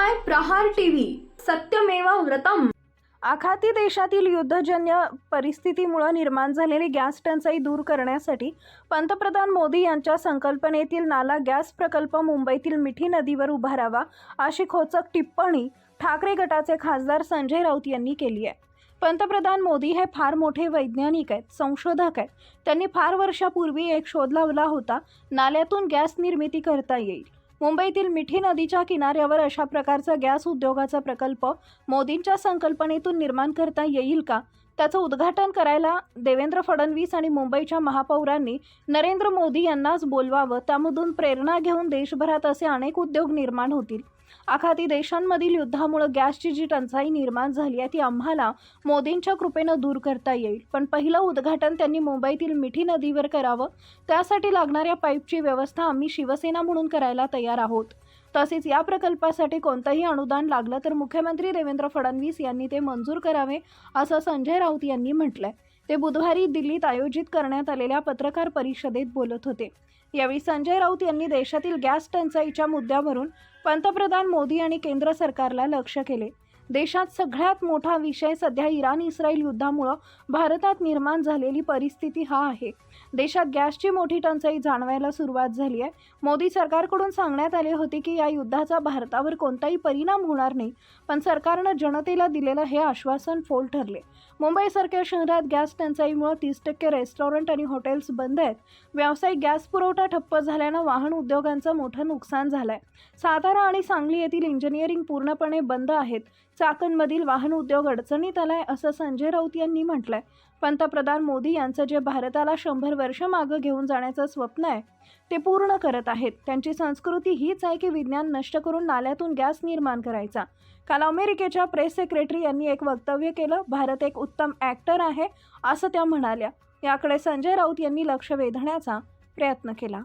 पाहताय प्रहार टीव्ही, सत्यमेव व्रतम। आखाती देशातील युद्धजन्य परिस्थितीमुळे निर्माण झालेली गॅस टंचाई दूर करण्यासाठी पंतप्रधान मोदी यांच्या संकल्पनेतील नाला गॅस प्रकल्प मुंबईतील मिठी नदीवर उभारावा अशी खोचक टिप्पणी ठाकरे गटाचे खासदार संजय राऊत यांनी केली आहे। पंतप्रधान मोदी हे फार मोठे वैज्ञानिक आहेत, संशोधक आहेत। त्यांनी फार वर्षापूर्वी एक शोध लावला होता, नाल्यातून गॅस निर्मिती करता येईल। मुंबईतील मिठी नदीच्या किनाऱ्यावर अशा प्रकारचा गॅस उद्योगाचा प्रकल्प मोदींच्या संकल्पनेतून निर्माण करता येईल का? त्याचं उद्घाटन करायला देवेंद्र फडणवीस आणि मुंबईच्या महापौरांनी नरेंद्र मोदी यांनाच बोलवावं। त्यामधून प्रेरणा घेऊन देशभरात असे अनेक उद्योग निर्माण होतील। आखाती देशांमधील युद्धामुळे गॅसची जी टंचाई निर्माण झाली आहे ती आम्हाला मोदींच्या कृपेनं दूर करता येईल। पण पहिलं उद्घाटन त्यांनी मुंबईतील मिठी नदीवर करावं। त्यासाठी लागणाऱ्या पाईपची व्यवस्था आम्ही शिवसेना म्हणून करायला तयार आहोत। तसेच या प्रकल्पासाठी कोणतंही अनुदान लागलं तर मुख्यमंत्री देवेंद्र फडणवीस यांनी ते मंजूर करावे, असं संजय राऊत यांनी म्हटलंय। ते बुधवारी दिल्लीत आयोजित करण्यात आलेल्या पत्रकार परिषदेत बोलत होते। यावेळी संजय राऊत यांनी देशातील गॅस टंचाईच्या मुद्द्यावरून पंतप्रधान मोदी आणि केंद्र सरकारला लक्ष्य केले। देशात सगळ्यात मोठा विषय सध्या इराण-इस्रायल युद्धामुळे भारतात निर्माण झालेली परिस्थिती हा आहे। देशात गॅसची मोठी टंचाई जाणवायला सुरुवात झाली आहे। मोदी सरकारकडून सांगण्यात आले होते की या युद्धाचा भारतावर कोणताही परिणाम होणार नाही, पण सरकारनं जनतेला दिलेलं हे आश्वासन फोल ठरले। मुंबईसारख्या शहरात गॅस टंचाईमुळे 30% रेस्टॉरंट आणि हॉटेल्स बंद आहेत। व्यावसायिक गॅस पुरवठा ठप्प झाल्यानं वाहन उद्योगांचं मोठं नुकसान झालंय। सातारा आणि सांगली येथील इंजिनिअरिंग पूर्णपणे बंद आहेत। चाकणमधील वाहन उद्योग अडचणीत आलाय, असं संजय राऊत यांनी म्हटलंय। पंतप्रधान मोदी यांचं जे भारताला 100 वर्ष मागे घेऊन जाण्याचं स्वप्न आहे ते पूर्ण करत आहेत। त्यांची संस्कृती हीच आहे की विज्ञान नष्ट करून नाल्यातून गॅस निर्माण करायचा। काल अमेरिकेच्या प्रेस सेक्रेटरी यांनी एक वक्तव्य केलं, भारत एक उत्तम ॲक्टर आहे असं त्या म्हणाल्या। याकडे संजय राऊत यांनी लक्ष वेधण्याचा प्रयत्न केला।